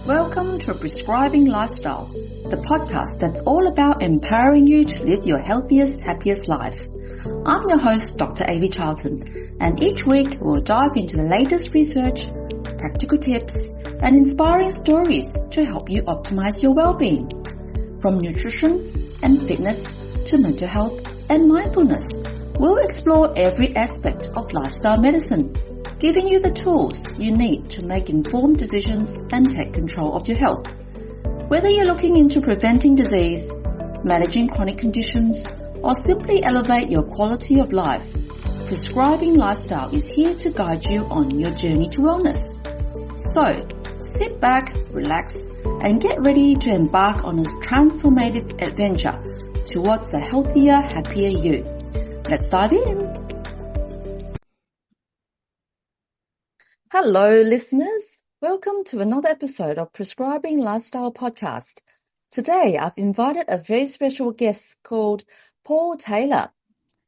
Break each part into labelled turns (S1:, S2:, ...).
S1: Welcome to Prescribing Lifestyle, the podcast that's all about empowering you to live your healthiest, happiest life. I'm your host, Dr. Avi Charlton, and each week we'll dive into the latest research, practical tips, and inspiring stories to help you optimize your well-being. From nutrition and fitness to mental health and mindfulness, we'll explore every aspect of lifestyle medicine, giving you the tools you need to make informed decisions and take control of your health. Whether you're looking into preventing disease, managing chronic conditions, or simply elevate your quality of life, Prescribing Lifestyle is here to guide you on your journey to wellness. So, sit back, relax, and get ready to embark on this transformative adventure towards a healthier, happier you. Let's dive in. Hello, listeners. Welcome to another episode of Prescribing Lifestyle Podcast. Today, I've invited a very special guest called Paul Taylor.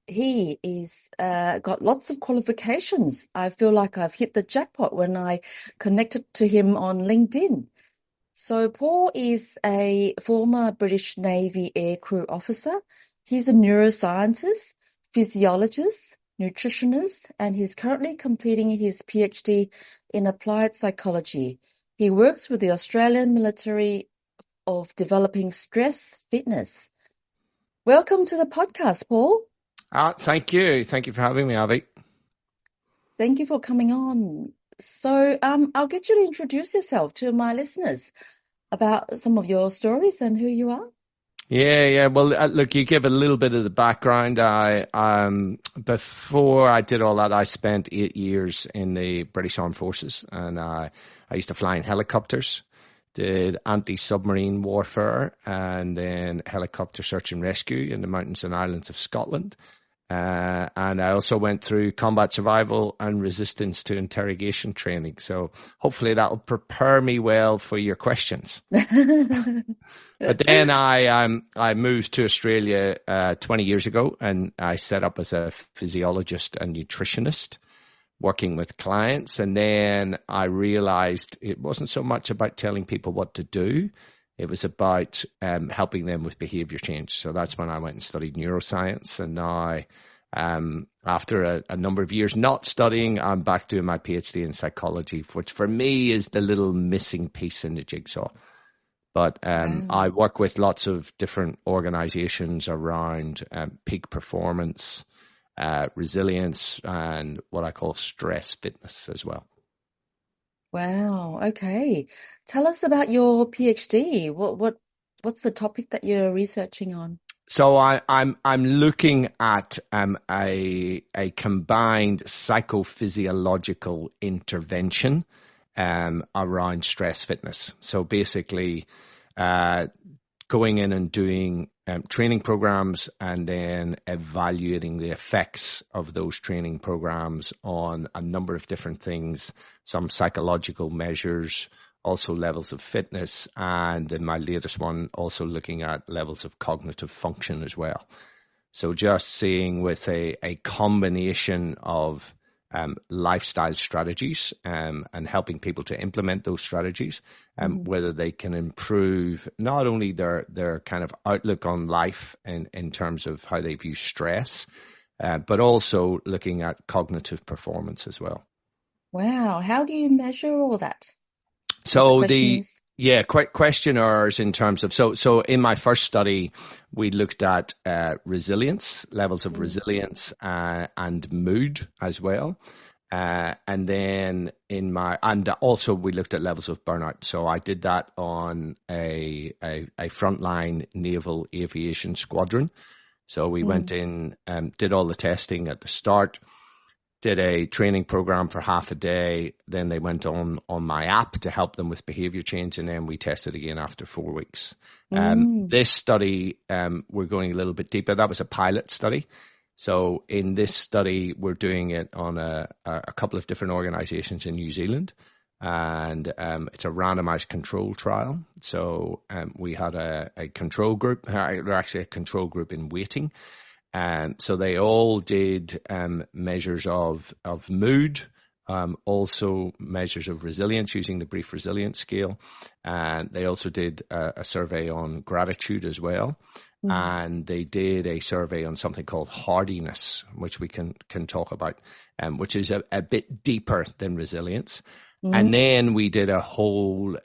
S1: He is got lots of qualifications. I feel like I've hit the jackpot when I connected to him on LinkedIn. So Paul is a former British Navy aircrew officer. He's a neuroscientist, physiologist, nutritionist, and he's currently completing his PhD in applied psychology. He works with the Australian military of developing stress fitness. Welcome to the podcast, Paul.
S2: Thank you. Thank you for having me, Avi.
S1: Thank you for coming on. So I'll get you to introduce yourself to my listeners about some of your stories and who you are.
S2: Yeah. Well, look, you give a little bit of the background. Before I did all that, I spent 8 years in the British Armed Forces, and I used to fly in helicopters, did anti-submarine warfare, and then helicopter search and rescue in the mountains and islands of Scotland. And I also went through combat survival and resistance to interrogation training. So hopefully that'll prepare me well for your questions. But then I moved to Australia 20 years ago, and I set up as a physiologist and nutritionist, working with clients. And then I realized it wasn't so much about telling people what to do. It was about helping them with behavior change. So that's when I went and studied neuroscience. And now, after a number of years not studying, I'm back doing my PhD in psychology, which for me is the little missing piece in the jigsaw. But I work with lots of different organizations around peak performance, resilience, and what I call stress fitness as well.
S1: Wow. Okay. Tell us about your PhD. What's the topic that you're researching on?
S2: So I'm looking at a combined psychophysiological intervention around stress fitness. So basically, going in and doing training programs and then evaluating the effects of those training programs on a number of different things, some psychological measures, also levels of fitness, and in my latest one, also looking at levels of cognitive function as well. So just seeing with a combination of lifestyle strategies and helping people to implement those strategies, whether they can improve not only their kind of outlook on life in terms of how they view stress, but also looking at cognitive performance as well.
S1: Wow. How do you measure all that?
S2: So questionnaires in terms of, so in my first study, we looked at resilience, levels of resilience and mood as well. And then also we looked at levels of burnout. So I did that on a frontline naval aviation squadron. So we went in and did all the testing at the start, did a training program for half a day. Then they went on my app to help them with behavior change. And then we tested again after 4 weeks. This study, we're going a little bit deeper. That was a pilot study. So in this study, we're doing it on a couple of different organizations in New Zealand. And it's a randomized control trial. So we had a control group, or actually a control group in waiting. So they all did measures of mood, also measures of resilience using the brief resilience scale. And they also did a survey on gratitude as well. And they did a survey on something called hardiness, which we can talk about, which is a bit deeper than resilience. And then we did a whole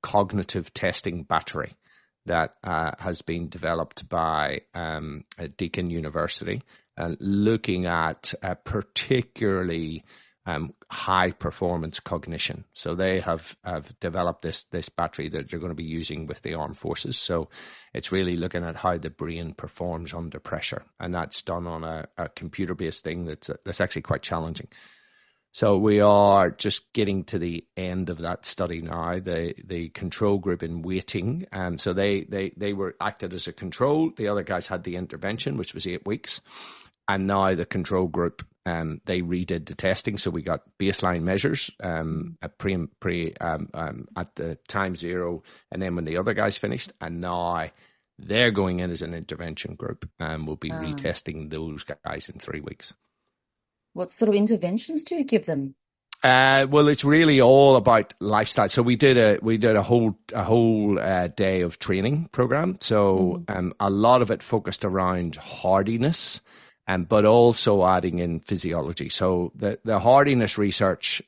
S2: cognitive testing battery that has been developed by Deakin University, looking at particularly high performance cognition. So they have developed this battery that they're going to be using with the armed forces. So it's really looking at how the brain performs under pressure, and that's done on a computer-based thing that's actually quite challenging. So we are just getting to the end of that study now. The control group in waiting, so they were acted as a control. The other guys had the intervention, which was 8 weeks, and now the control group they redid the testing. So we got baseline measures at at the time zero, and then when the other guys finished, and now they're going in as an intervention group, and we'll be retesting those guys in 3 weeks.
S1: What sort of interventions do you give them?
S2: Well, it's really all about lifestyle. So we did a whole day of training program. So a lot of it focused around hardiness, but also adding in physiology. So the hardiness research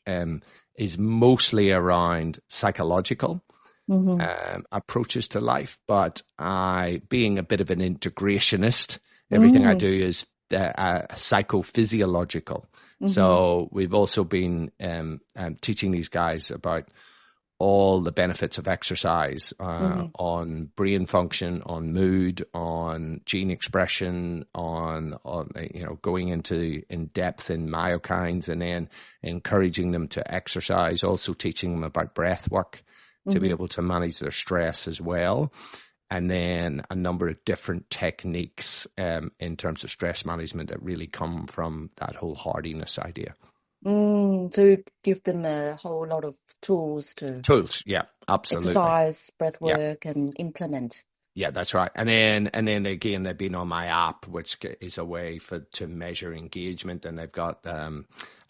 S2: is mostly around psychological approaches to life. But being a bit of an integrationist, everything I do is psychophysiological. So we've also been teaching these guys about all the benefits of exercise on brain function, on mood, on gene expression, on going in depth in myokines, and then encouraging them to exercise. Also teaching them about breath work to be able to manage their stress as well. And then a number of different techniques in terms of stress management that really come from that whole hardiness idea.
S1: To give them a whole lot of tools,
S2: yeah, absolutely.
S1: Exercise, breath work, and implement.
S2: Yeah, that's right. And then again, they've been on my app, which is a way to measure engagement, and they've got a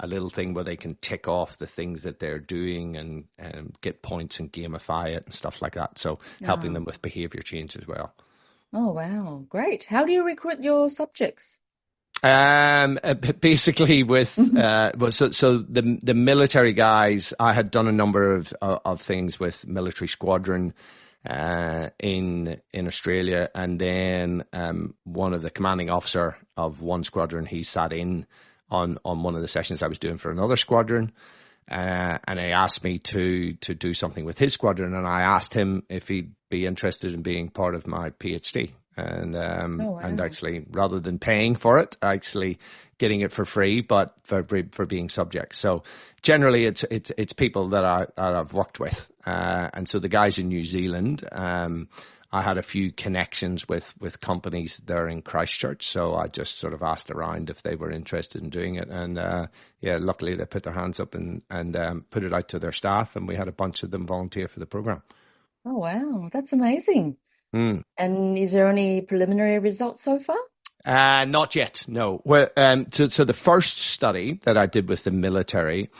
S2: little thing where they can tick off the things that they're doing and get points and gamify it and stuff like that. So helping them with behavior change as well.
S1: Oh, wow. Great. How do you recruit your subjects?
S2: Basically with, so the military guys, I had done a number of things with military squadron, in Australia, and then one of the commanding officer of one squadron, he sat in on one of the sessions I was doing for another squadron, and he asked me to do something with his squadron, and I asked him if he'd be interested in being part of my PhD. And and actually, rather than paying for it, actually getting it for free, but for being subjects. So generally, it's people that I've worked with, and so the guys in New Zealand, I had a few connections with companies there in Christchurch. So I just sort of asked around if they were interested in doing it, and luckily they put their hands up and put it out to their staff, and we had a bunch of them volunteer for the program.
S1: Oh wow, that's amazing. And is there any preliminary results so far?
S2: Not yet, no. Well, so the first study that I did with the military,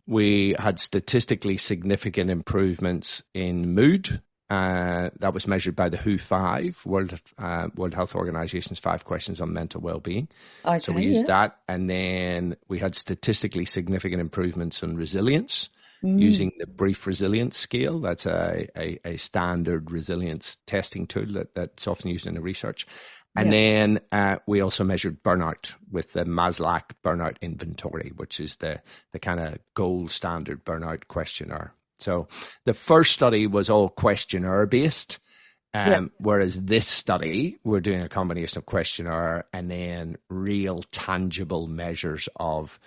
S2: we had statistically significant improvements in mood. That was measured by the WHO5, World Health Organization's 5 questions on mental well-being.
S1: Okay,
S2: so we used that, and then we had statistically significant improvements on resilience. Using the brief resilience scale. That's a standard resilience testing tool that's often used in the research. And then we also measured burnout with the Maslach burnout inventory, which is the kind of gold standard burnout questionnaire. So the first study was all questionnaire based, whereas this study, we're doing a combination of questionnaire and then real tangible measures of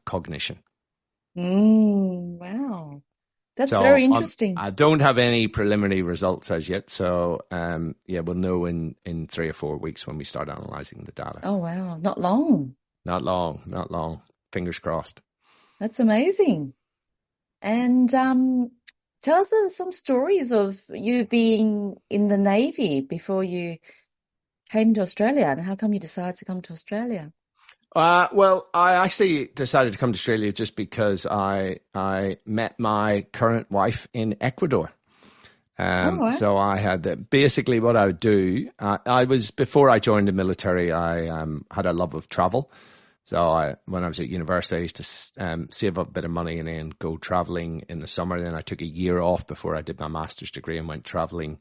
S2: cognition.
S1: Wow. That's very interesting.
S2: I don't have any preliminary results as yet. So, we'll know in 3 or 4 weeks when we start analyzing the data.
S1: Oh, wow. Not long.
S2: Not long. Fingers crossed.
S1: That's amazing. And tell us some stories of you being in the Navy before you came to Australia, and how come you decided to come to Australia?
S2: Well, I actually decided to come to Australia just because I met my current wife in Ecuador.
S1: All right.
S2: So I had basically what I would do. Before I joined the military, I had a love of travel. So when I was at university, I used to save up a bit of money and then go traveling in the summer. Then I took a year off before I did my master's degree and went traveling.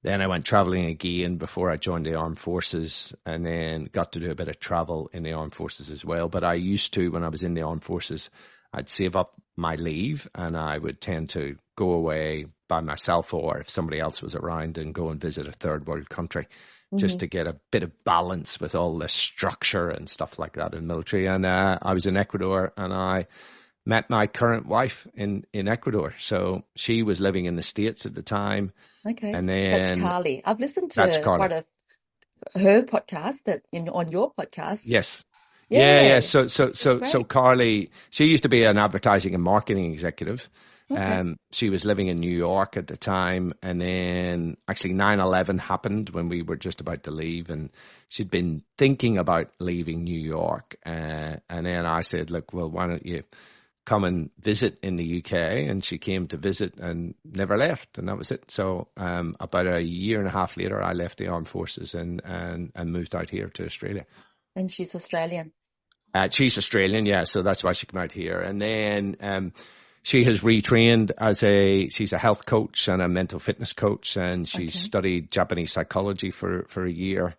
S2: Then I went traveling again before I joined the armed forces, and then got to do a bit of travel in the armed forces as well. But I used to, when I was in the armed forces, I'd save up my leave and I would tend to go away by myself, or if somebody else was around, and go and visit a third world country just to get a bit of balance with all the structure and stuff like that in the military. And I was in Ecuador and I met my current wife in Ecuador. So she was living in the States at the time.
S1: Okay.
S2: And
S1: That's
S2: then
S1: Carly. I've listened
S2: that's
S1: to
S2: Carly.
S1: quite her podcast on your podcast.
S2: Yes. Yeah.
S1: Yeah,
S2: So
S1: great.
S2: Carly, she used to be an advertising and marketing executive.
S1: Okay.
S2: She was living in New York at the time, and then actually 9/11 happened when we were just about to leave, and she'd been thinking about leaving New York. And then I said, look, well, why don't you come and visit in the UK? And she came to visit and never left, and that was it. So about a year and a half later, I left the armed forces and moved out here to Australia.
S1: And she's Australian.
S2: She's Australian, yeah, so that's why she came out here. And then she has retrained she's a health coach and a mental fitness coach, and she's studied Japanese psychology for a year,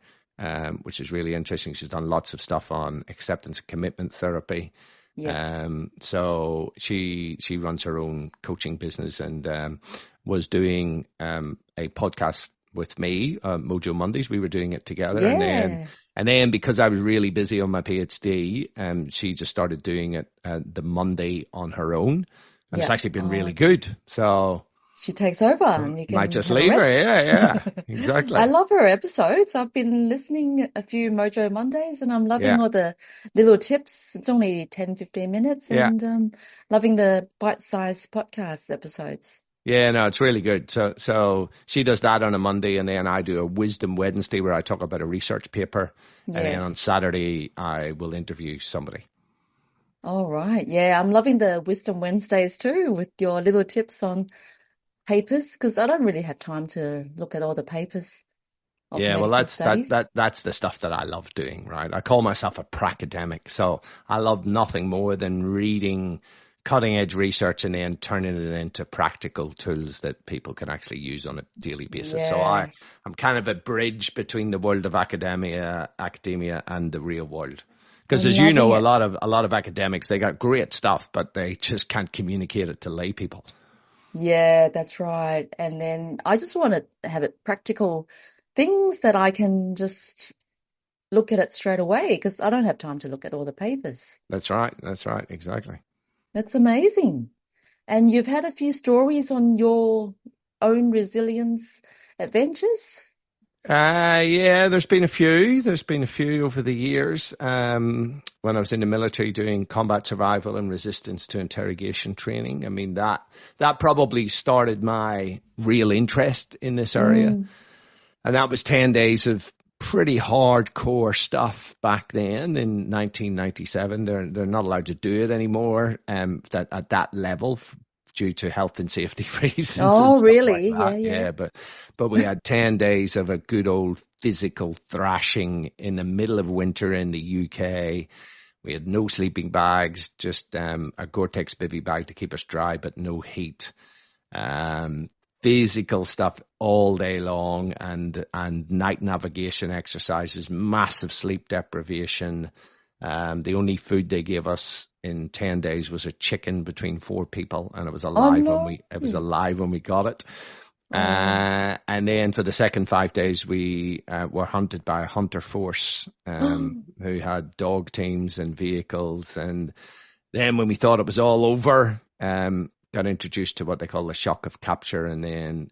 S2: which is really interesting. She's done lots of stuff on acceptance and commitment therapy.
S1: Yeah.
S2: So she runs her own coaching business and was doing a podcast with me, Mojo Mondays. We were doing it together,
S1: Yeah.
S2: and then because I was really busy on my PhD, she just started doing it the Monday on her own, and it's
S1: Yeah.
S2: actually been really good. So
S1: She takes over and you
S2: might
S1: can
S2: just
S1: have a
S2: leave her.
S1: rest.
S2: Yeah, exactly.
S1: I love her episodes. I've been listening a few Mojo Mondays and I'm loving
S2: Yeah,
S1: all the little tips. It's only 10, 15 minutes
S2: yeah.
S1: and loving the bite-sized podcast episodes.
S2: Yeah, no, it's really good. So she does that on a Monday, and then I do a Wisdom Wednesday where I talk about a research paper, and then on
S1: Yes.
S2: Saturday I will interview somebody.
S1: All right. Yeah, I'm loving the Wisdom Wednesdays too with your little tips on papers because I don't really have time to look at all the papers of
S2: Yeah, well,
S1: medical studies.
S2: that's the stuff that I love doing, right? I call myself a pracademic, so I love nothing more than reading cutting edge research and then turning it into practical tools that people can actually use on a daily basis. So
S1: Yeah.
S2: I'm kind of a bridge between the world of academia and the real world. Because
S1: I'm
S2: as you
S1: loving
S2: know,
S1: it.
S2: a lot of academics, they got great stuff, but they just can't communicate it to lay people.
S1: Yeah, that's right. And then I just want to have it practical things that I can just look at it straight away because I don't have time to look at all the papers.
S2: That's right. That's right. Exactly.
S1: That's amazing. And you've had a few stories on your own resilience adventures?
S2: Yeah, there's been a few. There's been a few over the years. When I was in the military doing combat survival and resistance to interrogation training, I mean, that probably started my real interest in this area.
S1: Mm.
S2: And that was 10 days of pretty hardcore stuff back then in 1997. They're not allowed to do it anymore that at that level due to health and safety reasons and
S1: Oh,
S2: stuff
S1: really?
S2: like
S1: Yeah,
S2: that.
S1: yeah.
S2: Yeah, but we had 10 days of a good old physical thrashing in the middle of winter in the UK. We had no sleeping bags, just a Gore-Tex bivy bag to keep us dry, but no heat. Physical stuff all day long and night navigation exercises, massive sleep deprivation. The only food they gave us in 10 days was a chicken between 4 people, and it was
S1: Oh,
S2: alive
S1: no.
S2: when we got it.
S1: Oh,
S2: And then for the second 5 days, we were hunted by a hunter force who had dog teams and vehicles. And then when we thought it was all over, got introduced to what they call the shock of capture, and then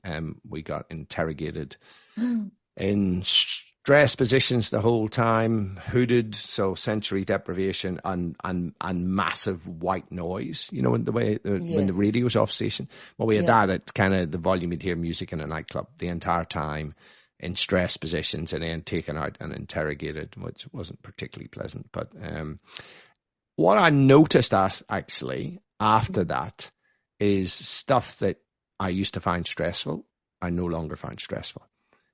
S2: we got interrogated in stress positions the whole time, hooded, so sensory deprivation and massive white noise. You know, when the
S1: yes.
S2: radio's off station. Well, we had
S1: Yeah.
S2: that at kind of the volume you'd hear music in a nightclub the entire time. in stress positions and then taken out and interrogated, which wasn't particularly pleasant. But what I noticed actually after that is stuff that I used to find stressful, I no longer find stressful.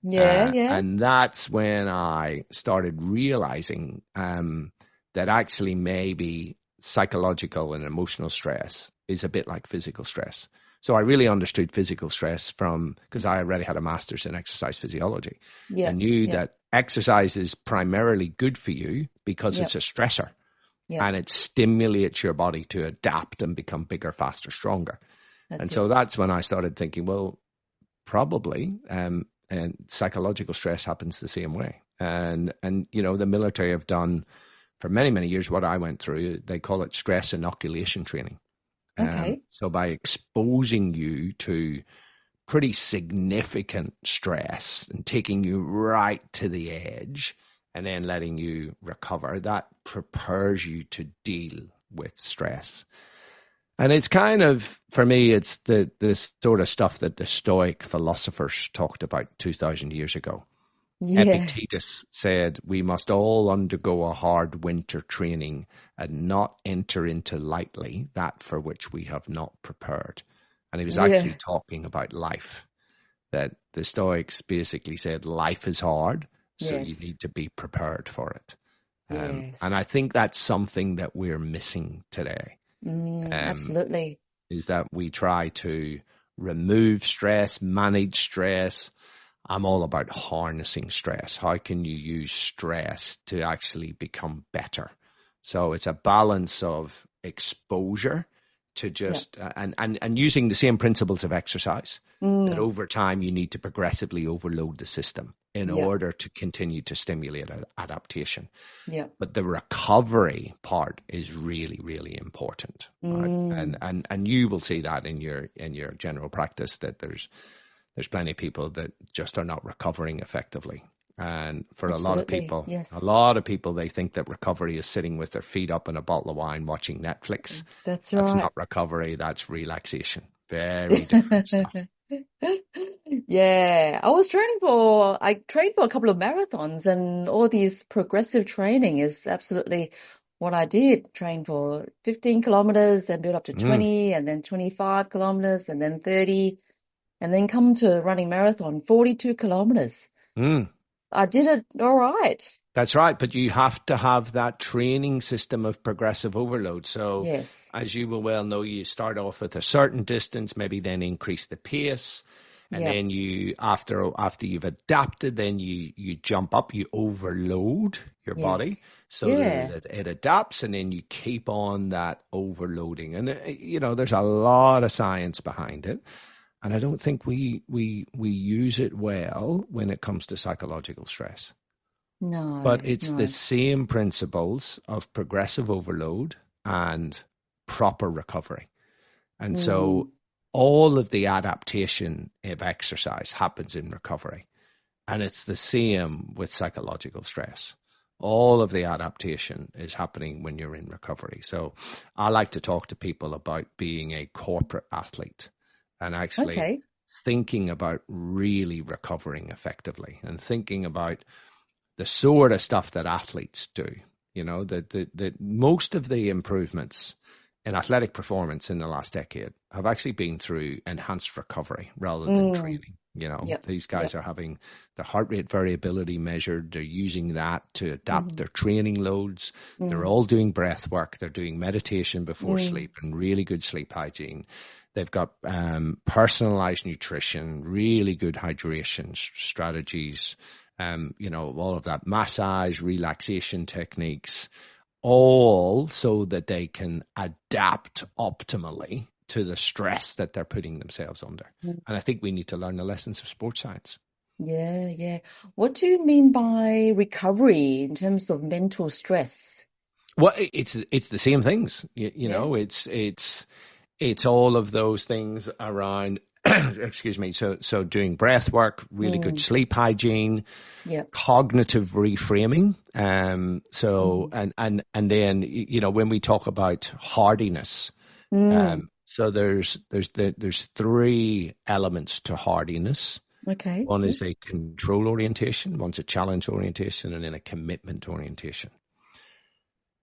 S1: Yeah.
S2: And that's when I started realizing that actually maybe psychological and emotional stress is a bit like physical stress. So I really understood physical stress because I already had a master's in exercise physiology and knew that exercise is primarily good for you because it's a stressor and it stimulates your body to adapt and become bigger, faster, stronger. So that's when I started thinking, well, probably, and psychological stress happens the same way. And the military have done for many, many years what I went through. They call it stress inoculation training. So by exposing you to pretty significant stress and taking you right to the edge and then letting you recover, that prepares you to deal with stress. And it's kind of, for me, it's the sort of stuff that the Stoic philosophers talked about 2,000 years ago. Yeah. Epictetus said, we must all undergo a hard winter training and not enter into lightly that for which we have not prepared. And he was actually talking about life, that the Stoics basically said life is hard, so you need to be prepared for it. And I think that's something that we're missing today.
S1: Absolutely.
S2: Is that we try to remove stress, manage stress. I'm all about harnessing stress. How can you use stress to actually become better? So it's a balance of exposure to just and using the same principles of exercise, that over time you need to progressively overload the system in order to continue to stimulate adaptation. But the recovery part is really, really important. Right? And you will see that in your general practice, that there's plenty of people that just are not recovering effectively. And for a lot of people, they think that recovery is sitting with their feet up and a bottle of wine watching Netflix.
S1: That's right.
S2: That's not recovery. That's relaxation. Very different stuff.
S1: Yeah. I trained for a couple of marathons, and all these progressive training is absolutely what I did. Train for 15 kilometers and build up to 20 and then 25 kilometers and then 30 and then come to running marathon, 42 kilometers. I did it all right.
S2: That's right. But you have to have that training system of progressive overload. So as you will well know, you start off with a certain distance, maybe then increase the pace. And then you, after you've adapted, then you jump up, you overload your body so that it adapts, and then you keep on that overloading. And, there's a lot of science behind it. And I don't think we use it well when it comes to psychological stress.
S1: No.
S2: But it's the same principles of progressive overload and proper recovery. And so all of the adaptation of exercise happens in recovery. And it's the same with psychological stress. All of the adaptation is happening when you're in recovery. So I like to talk to people about being a corporate athlete and actually thinking about really recovering effectively and thinking about the sort of stuff that athletes do. That most of the improvements in athletic performance in the last decade have actually been through enhanced recovery rather than training. These guys are having their heart rate variability measured. They're using that to adapt their training loads. They're all doing breath work. They're doing meditation before sleep and really good sleep hygiene. They've got personalized nutrition, really good hydration strategies, all of that, massage, relaxation techniques, all so that they can adapt optimally to the stress that they're putting themselves under. And I think we need to learn the lessons of sports science.
S1: Yeah. What do you mean by recovery in terms of mental stress?
S2: Well, it's the same things. It's all of those things around, excuse me, so doing breath work, really good sleep hygiene, cognitive reframing. And then, when we talk about hardiness, so there's three elements to hardiness.
S1: Okay.
S2: One
S1: Yeah.
S2: is a control orientation, one's a challenge orientation, and then a commitment orientation.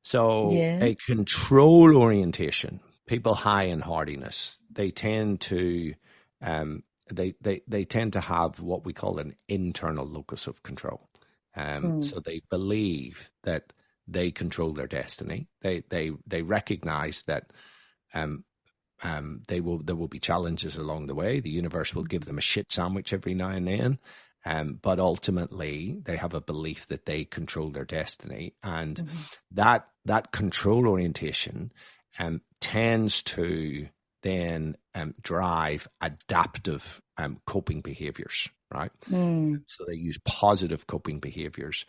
S2: So
S1: Yeah.
S2: a control orientation, people high in hardiness, they tend to um, they tend to have what we call an internal locus of control.
S1: Mm.
S2: So they believe that they control their destiny. They recognize that um, there will be challenges along the way. The universe will give them a shit sandwich every now and then. But ultimately, they have a belief that they control their destiny, and
S1: Mm-hmm.
S2: that control orientation tends to then drive adaptive coping behaviors, right?
S1: Mm.
S2: So they use positive coping behaviors.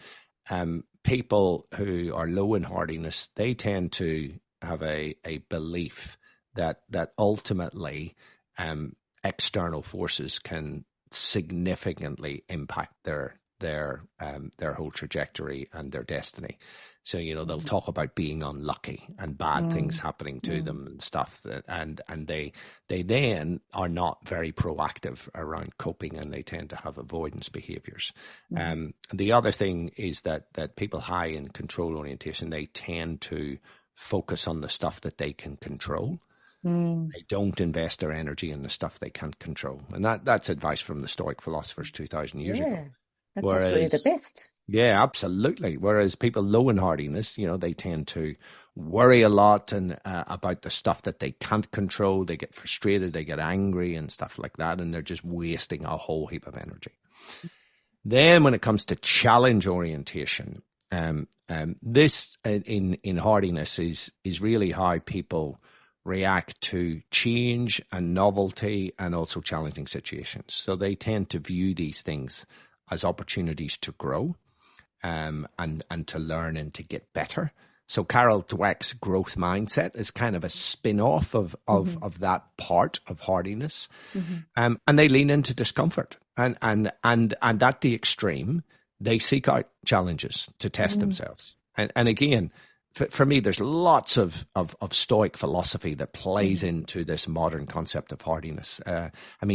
S2: People who are low in hardiness, they tend to have a belief that ultimately external forces can significantly impact their whole trajectory and their destiny. So, they'll talk about being unlucky and bad things
S1: Mm.
S2: happening to
S1: Mm.
S2: them and stuff and they then are not very proactive around coping, and they tend to have avoidance behaviors.
S1: Mm.
S2: The other thing is that people high in control orientation, they tend to focus on the stuff that they can control.
S1: Mm.
S2: They don't invest their energy in the stuff they can't control. And that's advice from the Stoic philosophers 2,000 years ago.
S1: Yeah. That's absolutely the
S2: Whereas,
S1: best.
S2: yeah, absolutely. Whereas people low in hardiness, they tend to worry a lot and about the stuff that they can't control. They get frustrated, they get angry and stuff like that, and they're just wasting a whole heap of energy. Then when it comes to challenge orientation, this in hardiness is really how people react to change and novelty and also challenging situations. So they tend to view these things as opportunities to grow and to learn and to get better. So Carol Dweck's growth mindset is kind of a spin-off
S1: Mm-hmm.
S2: of that part of hardiness.
S1: Mm-hmm.
S2: And they lean into discomfort. And at the extreme, they seek out challenges to test
S1: Mm.
S2: themselves. And again, for me, there's lots of Stoic philosophy that plays
S1: Mm-hmm.
S2: into this modern concept of hardiness.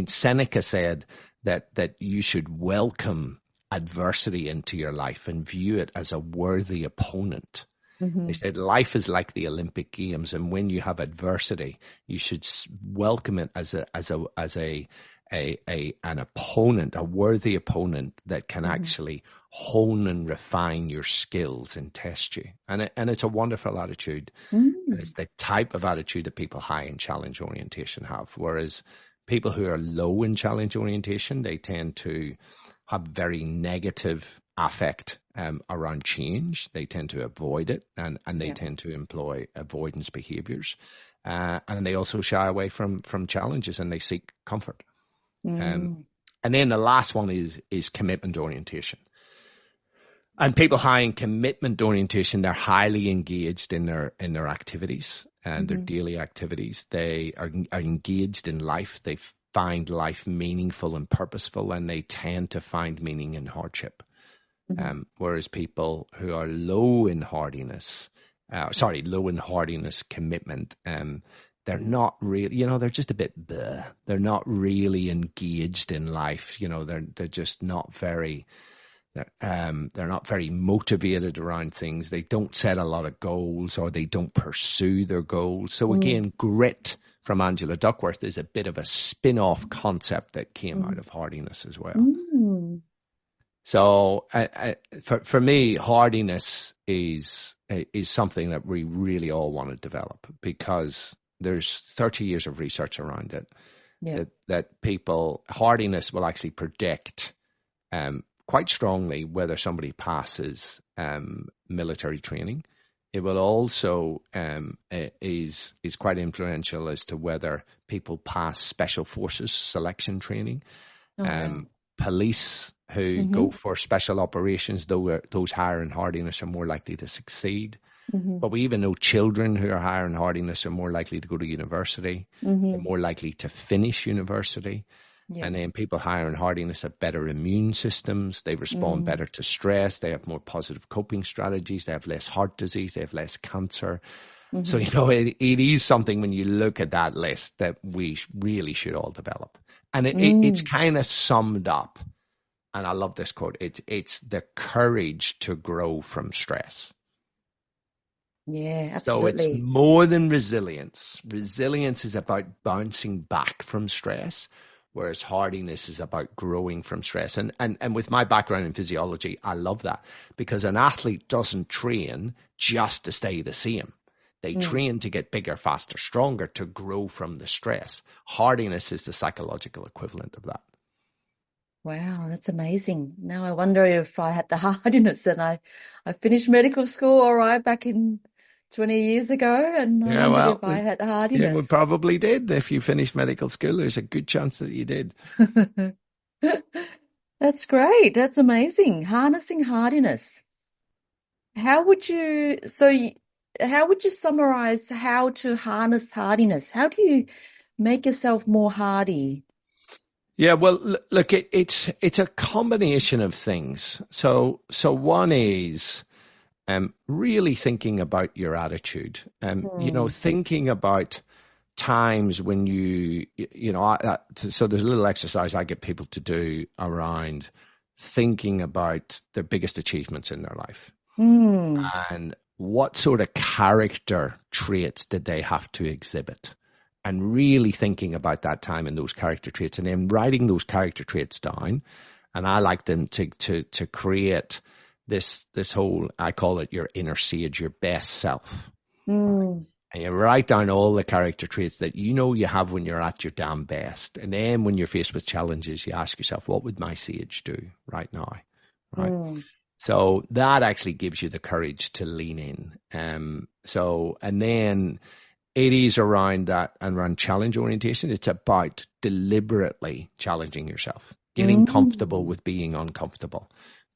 S2: Seneca said that you should welcome adversity into your life and view it as a worthy opponent. They
S1: Mm-hmm.
S2: said life is like the Olympic Games, and when you have adversity, you should welcome it as an opponent, a worthy opponent that can
S1: Mm-hmm.
S2: actually hone and refine your skills and test you. And it's a wonderful attitude. And it's
S1: Mm.
S2: the type of attitude that people high in challenge orientation have. Whereas people who are low in challenge orientation, they tend to have very negative affect around change. They tend to avoid it, and they
S1: Yeah.
S2: tend to employ avoidance behaviors. And they also shy away from challenges, and they seek comfort.
S1: Mm.
S2: And then the last one is commitment orientation. And people high in commitment orientation, they're highly engaged in their activities and their
S1: Mm-hmm.
S2: daily activities. They are engaged in life. They find life meaningful and purposeful, and they tend to find meaning in hardship.
S1: Mm-hmm.
S2: Whereas people who are low in hardiness commitment, they're not really, they're just a bit bleh. They're not really engaged in life. They're just not very. They're not very motivated around things. They don't set a lot of goals, or they don't pursue their goals. So
S1: Mm.
S2: again, grit from Angela Duckworth is a bit of a spin-off concept that came out
S1: Mm.
S2: of hardiness as well.
S1: Mm.
S2: So for me, hardiness is something that we really all want to develop, because there's 30 years of research around it.
S1: Yeah.
S2: That people, hardiness will actually predict quite strongly whether somebody passes military training. It will also is quite influential as to whether people pass special forces selection training.
S1: Oh, wow.
S2: Police who
S1: Mm-hmm.
S2: go for special operations, those higher in hardiness, are more likely to succeed.
S1: Mm-hmm.
S2: But we even know children who are higher in hardiness are more likely to go to university. They're
S1: Mm-hmm.
S2: more likely to finish university.
S1: Yeah.
S2: And then people higher in hardiness have better immune systems. They respond
S1: Mm.
S2: better to stress. They have more positive coping strategies. They have less heart disease. They have less cancer. So,
S1: Mm-hmm.
S2: it is something when you look at that list that we really should all develop. And it's
S1: Mm.
S2: kind of summed up. And I love this quote. It's the courage to grow from stress.
S1: Yeah,
S2: So it's
S1: absolutely.
S2: more than resilience. Resilience is about bouncing back from stress, whereas hardiness is about growing from stress. And with my background in physiology, I love that because an athlete doesn't train just to stay the same. They
S1: Mm.
S2: train to get bigger, faster, stronger, to grow from the stress. Hardiness is the psychological equivalent of that.
S1: Wow, that's amazing. Now I wonder if I had the hardiness and I finished medical school all right back in 20 years ago, and I
S2: Yeah,
S1: wondered
S2: well,
S1: if I had
S2: yeah, we
S1: hardiness.
S2: probably did. If you finished medical school, there's a good chance that you did.
S1: That's great. That's amazing. Harnessing hardiness. How would you, so y- how would you summarize how to harness hardiness? How do you make yourself more hardy?
S2: Yeah, well, look, it's a combination of things. So one is really thinking about your attitude.
S1: Hmm.
S2: Thinking about times when so there's a little exercise I get people to do around thinking about their biggest achievements in their life
S1: Hmm.
S2: and what sort of character traits did they have to exhibit, and really thinking about that time and those character traits, and then writing those character traits down. And I like them to create this whole, I call it your inner sage, your best self.
S1: Hmm.
S2: And you write down all the character traits that you have when you're at your damn best. And then when you're faced with challenges, you ask yourself, what would my sage do right now? Right.
S1: Hmm.
S2: So that actually gives you the courage to lean in. And then it is around that and around challenge orientation. It's about deliberately challenging yourself, getting comfortable
S1: Hmm.
S2: with being uncomfortable,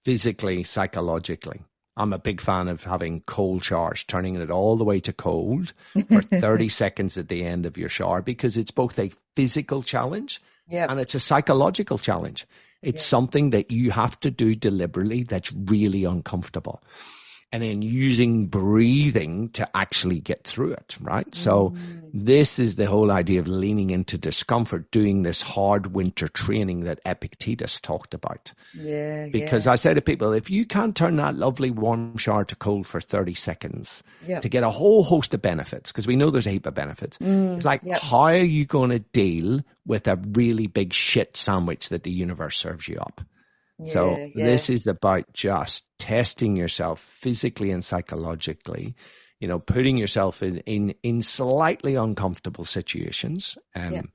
S2: physically, psychologically. I'm a big fan of having cold showers, turning it all the way to cold for 30 seconds at the end of your shower, because it's both a physical challenge
S1: Yep.
S2: and it's a psychological challenge. It's
S1: Yep.
S2: something that you have to do deliberately that's really uncomfortable, and then using breathing to actually get through it, right? So
S1: Mm.
S2: this is the whole idea of leaning into discomfort, doing this hard winter training that Epictetus talked about.
S1: Yeah,
S2: Because
S1: yeah.
S2: I say to people, if you can't turn that lovely warm shower to cold for 30 seconds to
S1: Yep.
S2: get a whole host of benefits, because we know there's a heap of benefits, it's like,
S1: Yep.
S2: how are you going to deal with a really big shit sandwich that the universe serves you up? So
S1: Yeah, yeah.
S2: this is about just testing yourself physically and psychologically, putting yourself in slightly uncomfortable situations,
S1: Yep.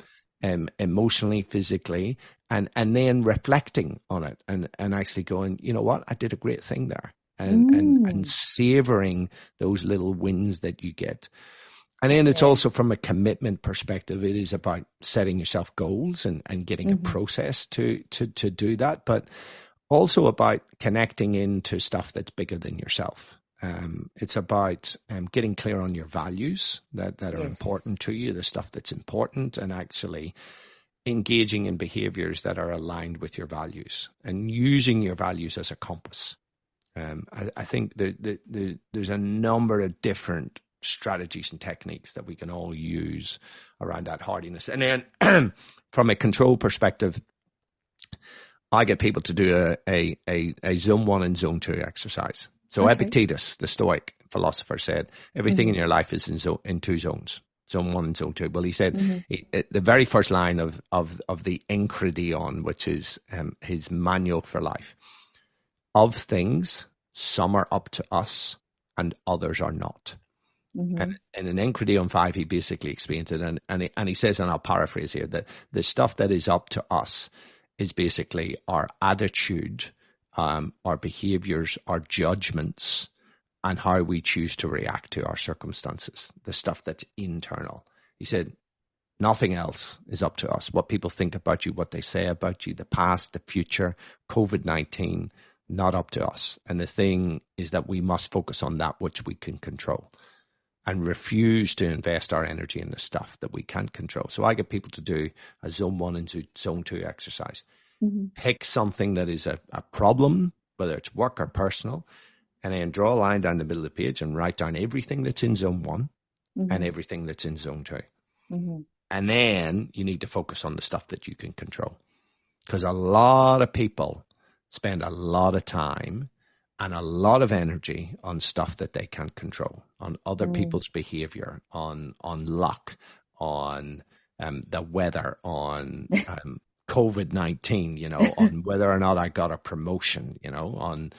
S2: emotionally, physically, and then reflecting on it and actually going, you know what, I did a great thing there. And
S1: Mm.
S2: savoring those little wins that you get. And then it's
S1: Yeah.
S2: also from a commitment perspective, it is about setting yourself goals and getting a
S1: Hmm.
S2: process to do that. But also about connecting into stuff that's bigger than yourself. It's about getting clear on your values that are
S1: Yes.
S2: important to you, the stuff that's important, and actually engaging in behaviors that are aligned with your values and using your values as a compass. I think there's a number of different strategies and techniques that we can all use around that hardiness. And then from a control perspective, I get people to do a zone 1 and zone 2 exercise. So
S1: Okay.
S2: Epictetus, the Stoic philosopher, said everything in
S1: Hmm.
S2: your life is in two zones, zone 1 and zone 2. Well, he said
S1: Hmm.
S2: the very first line of the Enchiridion, which is his manual for life, of things, some are up to us and others are not. And
S1: Hmm.
S2: in an Enchiridion 5, he basically explains it, and he says, and I'll paraphrase here, that the stuff that is up to us is basically our attitude, our behaviors, our judgments, and how we choose to react to our circumstances, the stuff that's internal. He said, nothing else is up to us. What people think about you, what they say about you, the past, the future, COVID-19, not up to us. And the thing is that we must focus on that which we can control and refuse to invest our energy in the stuff that we can't control. So I get people to do a zone 1 and zone 2 exercise.
S1: Hmm.
S2: Pick something that is a problem, whether it's work or personal, and then draw a line down the middle of the page and write down everything that's in zone 1 and everything that's in zone 2.
S1: Mm-hmm.
S2: And then you need to focus on the stuff that you can control. Because a lot of people spend a lot of time and a lot of energy on stuff that they can't control, on other people's behavior, on luck, on the weather, on COVID-19, you know, on whether or not I got a promotion, you know, on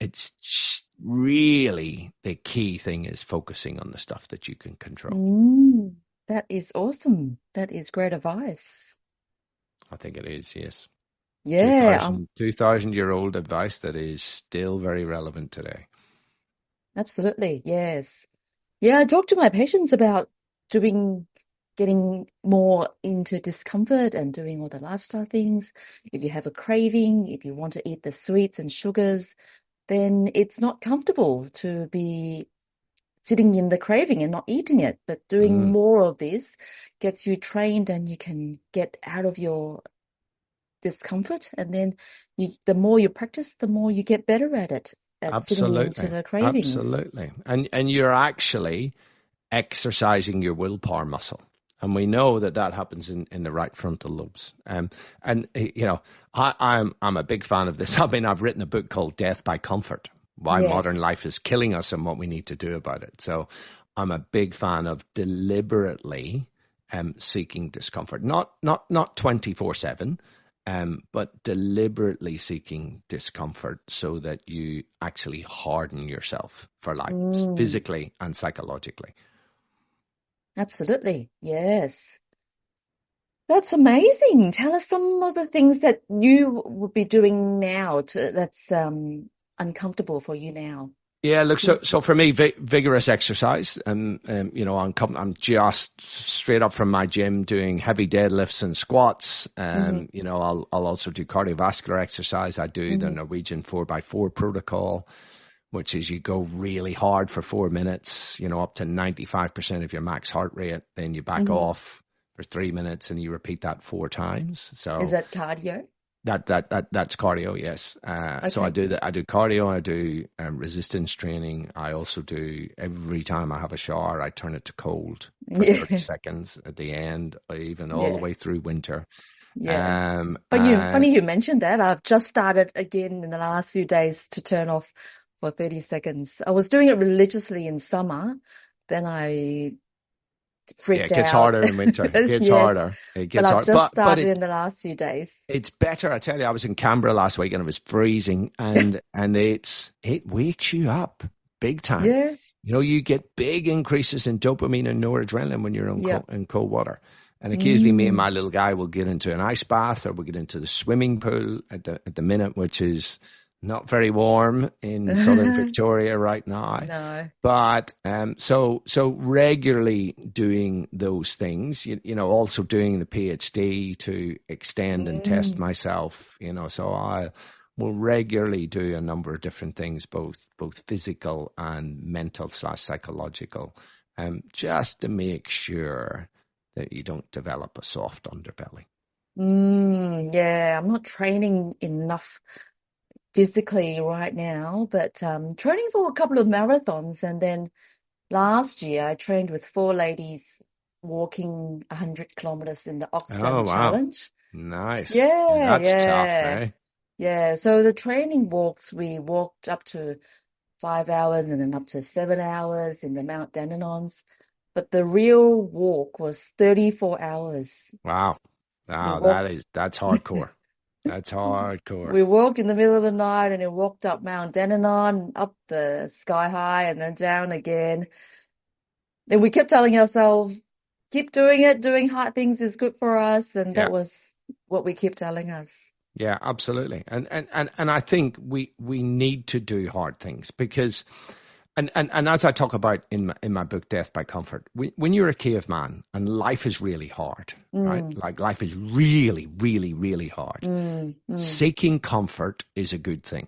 S2: it's really the key thing is focusing on the stuff that you can control.
S1: That is awesome. That is great advice.
S2: I think it is, yes.
S1: Yeah.
S2: 2,000-year-old advice that is still very relevant today.
S1: Absolutely. Yes. Yeah, I talk to my patients about getting more into discomfort and doing all the lifestyle things. If you have a craving, if you want to eat the sweets and sugars, then it's not comfortable to be sitting in the craving and not eating it. But doing more of this gets you trained and you can get out of your discomfort. And then the more you practice, the more you get better at it, at sitting into the cravings.
S2: Absolutely. And you're actually exercising your willpower muscle. And we know that happens in the right frontal lobes. And you know, I'm a big fan of this. I mean, I've written a book called Death by Comfort, Why Modern Life is Killing Us and What We Need to Do About It. So I'm a big fan of deliberately seeking discomfort, not 24/7, but deliberately seeking discomfort so that you actually harden yourself for life, physically and psychologically.
S1: Absolutely. Yes. That's amazing. Tell us some of the things that you would be doing now that's uncomfortable for you now.
S2: Yeah, look, so for me, vigorous exercise, you know, I'm just straight up from my gym doing heavy deadlifts and squats. You know, I'll also do cardiovascular exercise. I do the Norwegian 4x4 protocol, which is you go really hard for 4 minutes, you know, up to 95% of your max heart rate. Then you back off for 3 minutes and you repeat that 4 times. So
S1: is that cardio?
S2: That's cardio, yes.
S1: Okay.
S2: So I do that. I do cardio. I do resistance training. I also do, every time I have a shower, I turn it to cold for 30 seconds at the end, even all the way through winter.
S1: Yeah. Funny you mentioned that. I've just started again in the last few days to turn off for 30 seconds. I was doing it religiously in summer. Then I freaked out.
S2: It gets harder in winter. It gets harder. It gets
S1: but I've
S2: harder.
S1: just started in the last few days.
S2: It's better. I tell you, I was in Canberra last week and it was freezing and it wakes you up big time.
S1: Yeah.
S2: You know, you get big increases in dopamine and noradrenaline when you're in cold water. And occasionally me and my little guy will get into an ice bath or we'll get into the swimming pool at the minute, which is not very warm in southern Victoria right now.
S1: No.
S2: But so regularly doing those things, you know, also doing the PhD to extend and test myself, you know, so I will regularly do a number of different things, both physical and mental/psychological, just to make sure that you don't develop a soft underbelly.
S1: Yeah, I'm not training enough physically right now, but training for a couple of marathons. And then last year I trained with 4 ladies walking 100 kilometers in the Oxfam Challenge.
S2: Nice.
S1: Yeah,
S2: That's tough, eh?
S1: Yeah, so the training walks, we walked up to 5 hours and then up to 7 hours in the Mount Dandenongs. But the real walk was 34 hours.
S2: Wow, that's hardcore. That's hardcore.
S1: We walked in the middle of the night and we walked up Mount Dandenong, up the Sky High and then down again. Then we kept telling ourselves, keep doing it, doing hard things is good for us. And that was what we kept telling us.
S2: Yeah, absolutely. And I think we need to do hard things because and as I talk about in my book Death by Comfort, when you're a caveman and life is really hard, right? Like life is really, really, really hard. Seeking comfort is a good thing,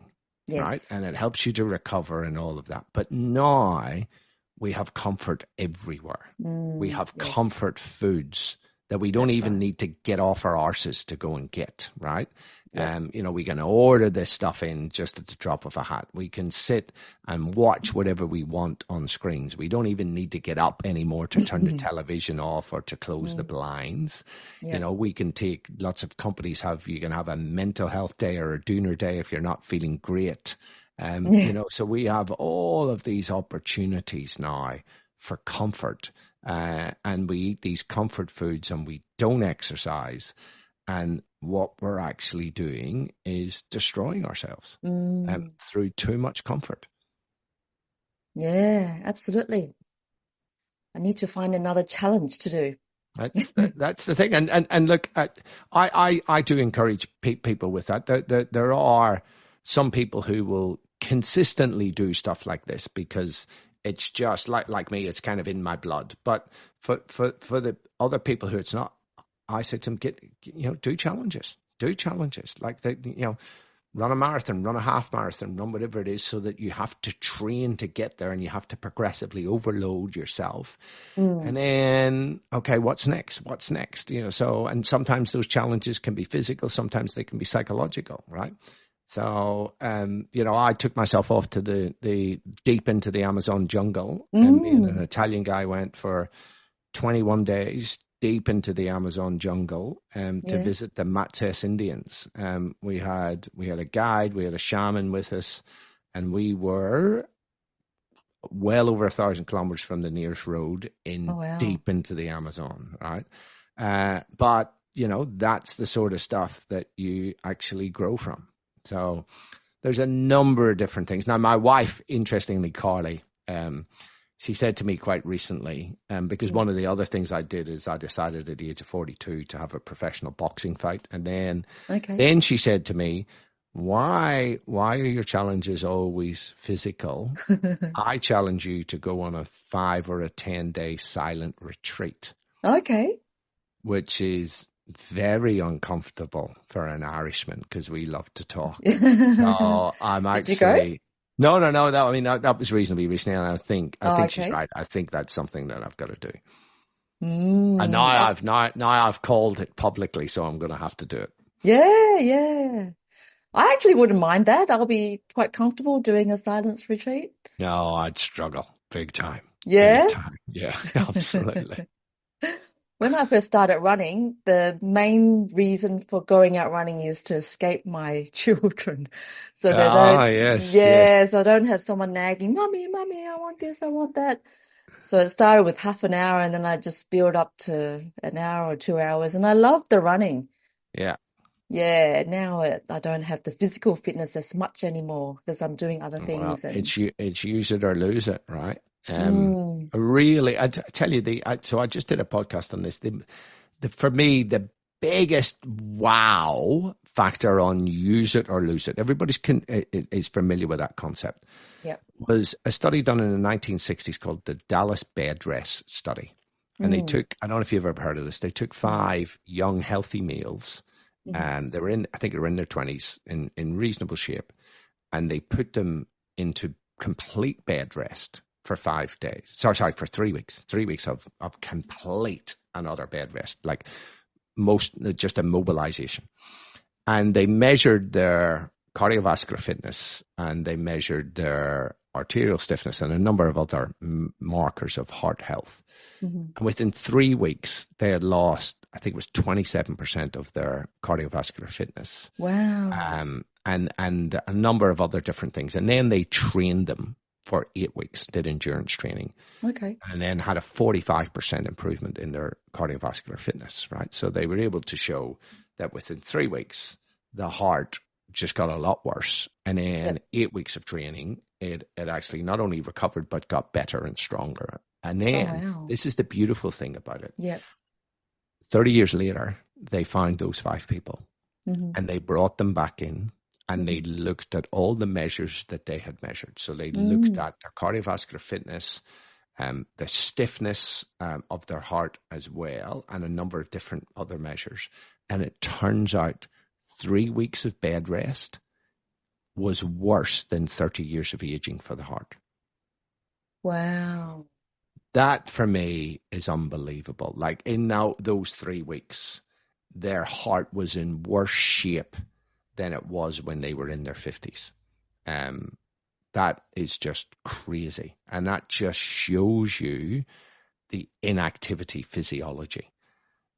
S2: right? And it helps you to recover and all of that. But now we have comfort everywhere. We have comfort foods that we don't
S1: That's
S2: even
S1: right.
S2: need to get off our arses to go and get, right?
S1: Yep.
S2: We can order this stuff in just at the drop of a hat. We can sit and watch whatever we want on screens. We don't even need to get up anymore to turn the television off or to close the blinds.
S1: Yep.
S2: We can take, lots of companies you can have a mental health day or a dooner day if you're not feeling great.
S1: Yeah.
S2: So we have all of these opportunities now for comfort. And we eat these comfort foods and we don't exercise. And what we're actually doing is destroying ourselves through too much comfort.
S1: Yeah, absolutely. I need to find another challenge to do.
S2: That's the thing. And look, I do encourage people with that. There are some people who will consistently do stuff like this because it's just like me, it's kind of in my blood. But for the other people who it's not, I say to them, do challenges. Do challenges. Run a marathon, run a half marathon, run whatever it is, so that you have to train to get there and you have to progressively overload yourself. And then, okay, what's next? What's next? And sometimes those challenges can be physical, sometimes they can be psychological, right? So, I took myself off to the deep into the Amazon jungle, and me and an Italian guy went for 21 days deep into the Amazon jungle to visit the Mates Indians. We had a guide, we had a shaman with us, and we were well over 1,000 kilometers from the nearest road deep into the Amazon, right? But that's the sort of stuff that you actually grow from. So there's a number of different things. Now, my wife, interestingly, Carly, she said to me quite recently, because one of the other things I did is I decided at the age of 42 to have a professional boxing fight. And then she said to me, why are your challenges always physical? I challenge you to go on a 5 or a 10-day silent retreat.
S1: Okay.
S2: Which is very uncomfortable for an Irishman because we love to talk. So I'm actually...
S1: Did you go?
S2: No. That was reasonably recently, and I think she's right. I think that's something that I've got to do. And now I've called it publicly, so I'm going to have to do it.
S1: Yeah. I actually wouldn't mind that. I'll be quite comfortable doing a silence retreat.
S2: No, I'd struggle big time.
S1: Yeah?
S2: Big time. Yeah, absolutely.
S1: When I first started running, the main reason for going out running is to escape my children. So they don't,
S2: yes.
S1: so I don't have someone nagging, Mummy, I want this, I want that. So it started with half an hour and then I just built up to an hour or 2 hours and I love the running.
S2: Yeah.
S1: Yeah, now I don't have the physical fitness as much anymore because I'm doing other things.
S2: Well, it's use it or lose it, right? Really, I tell you, so I just did a podcast on this. For me, the biggest wow factor on use it or lose it, everybody is familiar with that concept.
S1: Yeah,
S2: was a study done in the 1960s called the Dallas Bed Rest Study. And they took, I don't know if you've ever heard of this, they took 5 young, healthy males, and I think they were in their 20s, in reasonable shape, and they put them into complete bed rest for 5 days. Sorry, for 3 weeks. 3 weeks of complete and utter bed rest, like just immobilization. And they measured their cardiovascular fitness and they measured their arterial stiffness and a number of other markers of heart health. And within 3 weeks, they had lost, I think it was 27% of their cardiovascular fitness.
S1: wow.
S2: And a number of other different things. And then they trained them for 8 weeks, did endurance training.
S1: Okay.
S2: And then had a 45% improvement in their cardiovascular fitness, right? So they were able to show that within 3 weeks, the heart just got a lot worse. And then 8 weeks of training, it actually not only recovered, but got better and stronger. And then this is the beautiful thing about it.
S1: Yeah.
S2: 30 years later, they found those 5 people and they brought them back in and they looked at all the measures that they had measured. So they looked at their cardiovascular fitness, the stiffness of their heart as well, and a number of different other measures. And it turns out 3 weeks of bed rest was worse than 30 years of aging for the heart.
S1: Wow.
S2: that for me is unbelievable. Like in now those 3 weeks, their heart was in worse shape than it was when they were in their 50s. That is just crazy. And that just shows you the inactivity physiology,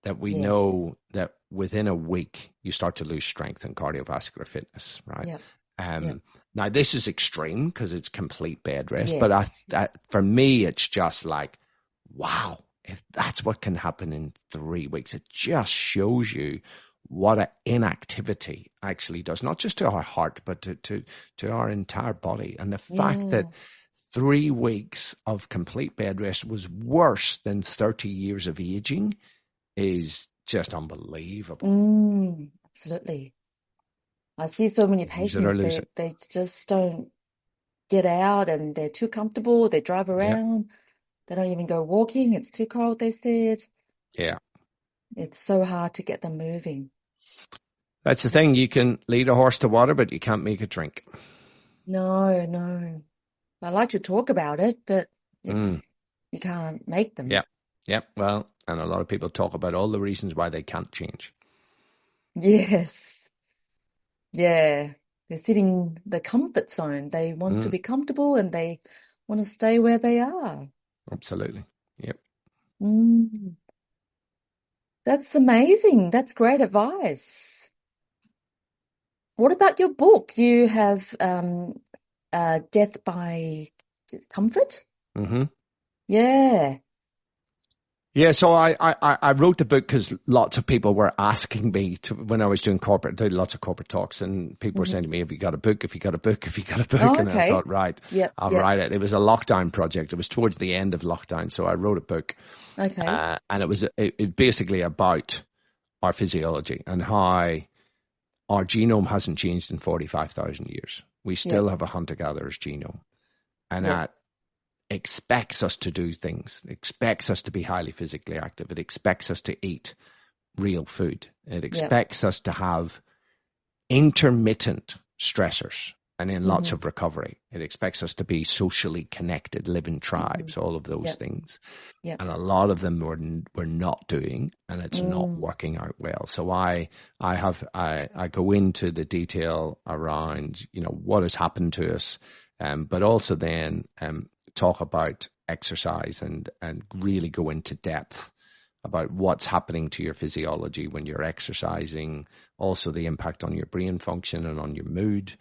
S2: that we know that within a week you start to lose strength and cardiovascular fitness, right? Now this is extreme because it's complete bed rest, but for me it's just like, wow, if that's what can happen in 3 weeks, it just shows you what an inactivity actually does, not just to our heart, but to our entire body. And the fact that 3 weeks of complete bed rest was worse than 30 years of aging is just unbelievable.
S1: Absolutely. I see so many patients, they just don't get out and they're too comfortable. They drive around. They don't even go walking. It's too cold, they said.
S2: Yeah.
S1: It's so hard to get them moving.
S2: That's the thing. You can lead a horse to water, but you can't make it drink.
S1: No. I like to talk about it, but you can't make them.
S2: Yeah. Well, and a lot of people talk about all the reasons why they can't change.
S1: Yes. Yeah. They're sitting the comfort zone. They want to be comfortable and they want to stay where they are.
S2: Absolutely. Yep.
S1: That's amazing. That's great advice. What about your book? You have Death by Comfort?
S2: Mm-hmm.
S1: Yeah.
S2: Yeah, so I wrote the book because lots of people were asking me when I was doing did lots of corporate talks, and people were saying to me, have you got a book? Have you got a book? Have you got a book?
S1: Oh,
S2: and I thought, right, I'll write it. It was a lockdown project. It was towards the end of lockdown, so I wrote a book.
S1: Okay.
S2: And it was basically about our physiology and how our genome hasn't changed in 45,000 years. We still have a hunter-gatherer's genome. And that expects us to do things, expects us to be highly physically active. It expects us to eat real food. It expects us to have intermittent stressors and then lots of recovery. It expects us to be socially connected, live in tribes, all of those things. And a lot of them we're not doing, and it's not working out well. So I go into the detail around, what has happened to us, but also then talk about exercise and really go into depth about what's happening to your physiology when you're exercising, also the impact on your brain function and on your mood.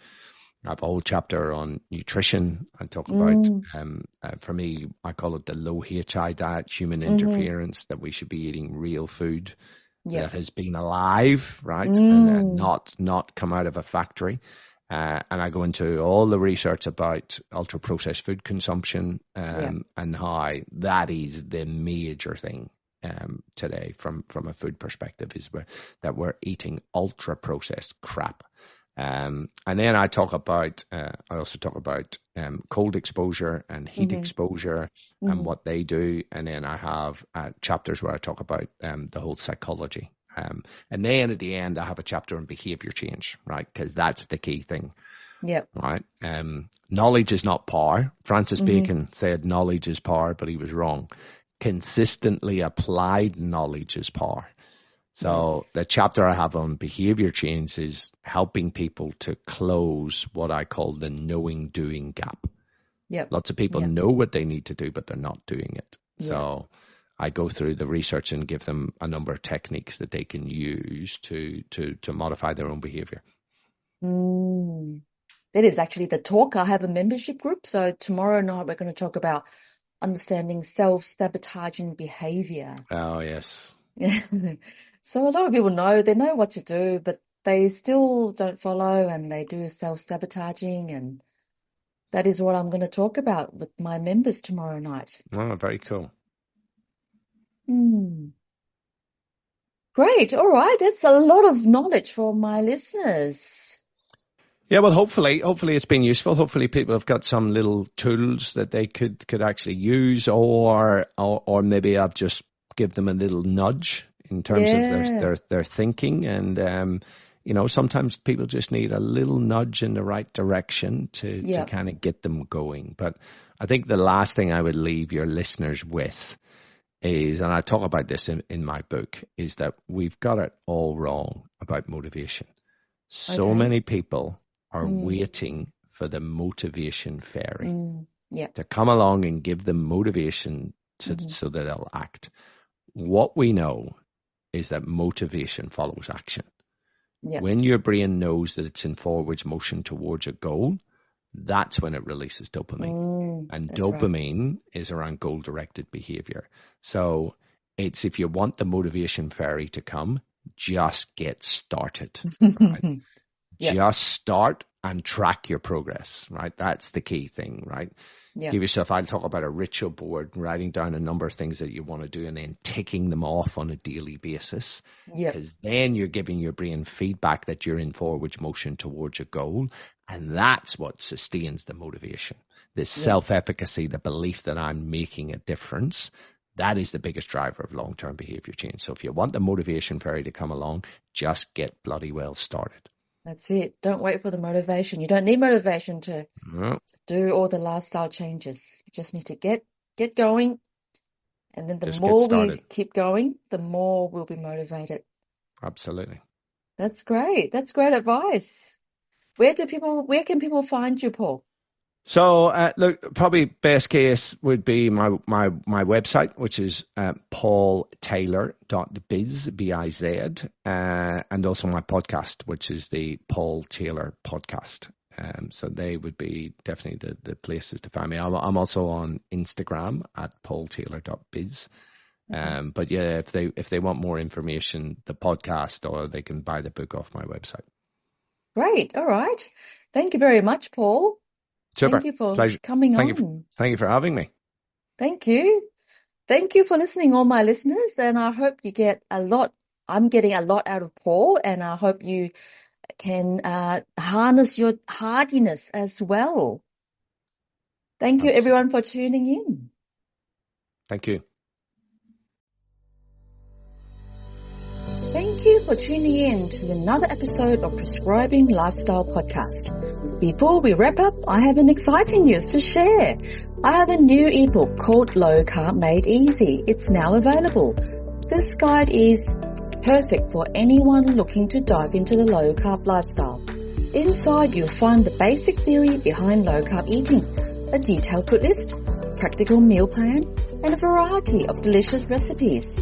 S2: I have a whole chapter on nutrition. I talk about, for me, I call it the low HI diet, human interference, that we should be eating real food that has been alive, right? And not come out of a factory. And I go into all the research about ultra-processed food consumption and how that is the major thing today from a food perspective, is that we're eating ultra-processed crap. And then I also talk about cold exposure and heat exposure and what they do. And then I have chapters where I talk about the whole psychology. And then at the end, I have a chapter on behavior change, right? Because that's the key thing.
S1: Yep.
S2: Right. Knowledge is not power. Francis Bacon said knowledge is power, but he was wrong. Consistently applied knowledge is power. So the chapter I have on behavior change is helping people to close what I call the knowing-doing gap.
S1: Yep.
S2: Lots of people know what they need to do, but they're not doing it. So I go through the research and give them a number of techniques that they can use to modify their own behavior.
S1: That is actually the talk. I have a membership group. So tomorrow night, we're going to talk about understanding self-sabotaging behavior.
S2: Oh, yes.
S1: So a lot of people they know what to do, but they still don't follow and they do self-sabotaging. And that is what I'm going to talk about with my members tomorrow night.
S2: Oh, very cool.
S1: Great. All right. That's a lot of knowledge for my listeners.
S2: Yeah, well, hopefully it's been useful. Hopefully people have got some little tools that they could actually use, or maybe I've just give them a little nudge in terms of their thinking. And, sometimes people just need a little nudge in the right direction to kind of get them going. But I think the last thing I would leave your listeners with is, and I talk about this in my book, is that we've got it all wrong about motivation. So many people are waiting for the motivation fairy to come along and give them motivation so that they'll act. What we know is that motivation follows action. Yeah. When your brain knows that it's in forwards motion towards a goal, that's when it releases dopamine. And dopamine is around goal-directed behavior. So it's, if you want the motivation fairy to come, just get started. Right? Just start and track your progress, right? That's the key thing, right? Yeah. Give yourself, I'll talk about a ritual board, writing down a number of things that you want to do and then ticking them off on a daily basis. Because then you're giving your brain feedback that you're in forward motion towards a goal. And that's what sustains the motivation. This self-efficacy, the belief that I'm making a difference, that is the biggest driver of long-term behavior change. So if you want the motivation fairy to come along, just get bloody well started.
S1: That's it. Don't wait for the motivation. You don't need motivation to do all the lifestyle changes. You just need to get going. And then the more we keep going, the more we'll be motivated.
S2: Absolutely.
S1: That's great. That's great advice. Where can people find you, Paul?
S2: So, look, probably best case would be my website, which is paultaylor.biz, B-I-Z, and also my podcast, which is the Paul Taylor Podcast. So they would be definitely the places to find me. I'm also on Instagram at paultaylor.biz. But yeah, if they want more information, the podcast, or they can buy the book off my website.
S1: Great. All right. Thank you very much, Paul.
S2: Super.
S1: Thank you for
S2: Pleasure.
S1: coming
S2: Thank
S1: on.
S2: Thank you for having me.
S1: Thank you. Thank you for listening, all my listeners. And I hope you get a lot. I'm getting a lot out of Paul, and I hope you can harness your hardiness as well. Thank you, everyone, for tuning in.
S2: Thank you.
S1: Thank you for tuning in to another episode of Prescribing Lifestyle Podcast. Before we wrap up, I have an exciting news to share. I have a new ebook called Low Carb Made Easy. It's now available. This guide is perfect for anyone looking to dive into the low carb lifestyle. Inside, you'll find the basic theory behind low carb eating, a detailed food list, practical meal plan, and a variety of delicious recipes.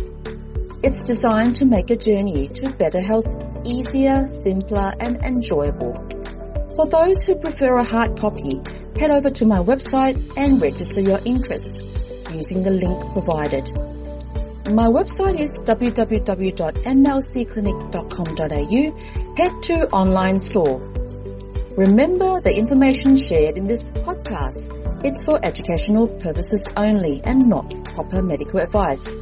S1: It's designed to make a journey to better health easier, simpler, and enjoyable. For those who prefer a hard copy, head over to my website and register your interest using the link provided. My website is www.mlcclinic.com.au. Head to online store. Remember, the information shared in this podcast, it's for educational purposes only and not proper medical advice.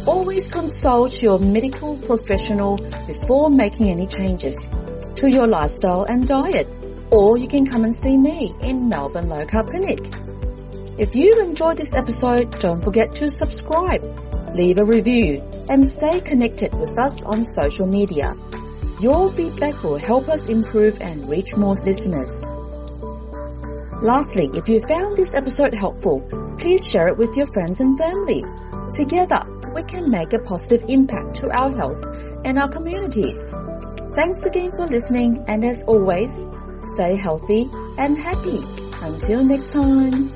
S1: Always consult your medical professional before making any changes to your lifestyle and diet, or you can come and see me in Melbourne Low Carb Clinic. If you enjoyed this episode, don't forget to subscribe, leave a review, and stay connected with us on social media. Your feedback will help us improve and reach more listeners. Lastly, if you found this episode helpful, please share it with your friends and family. Together, we can make a positive impact to our health and our communities. Thanks again for listening, and as always, stay healthy and happy. Until next time.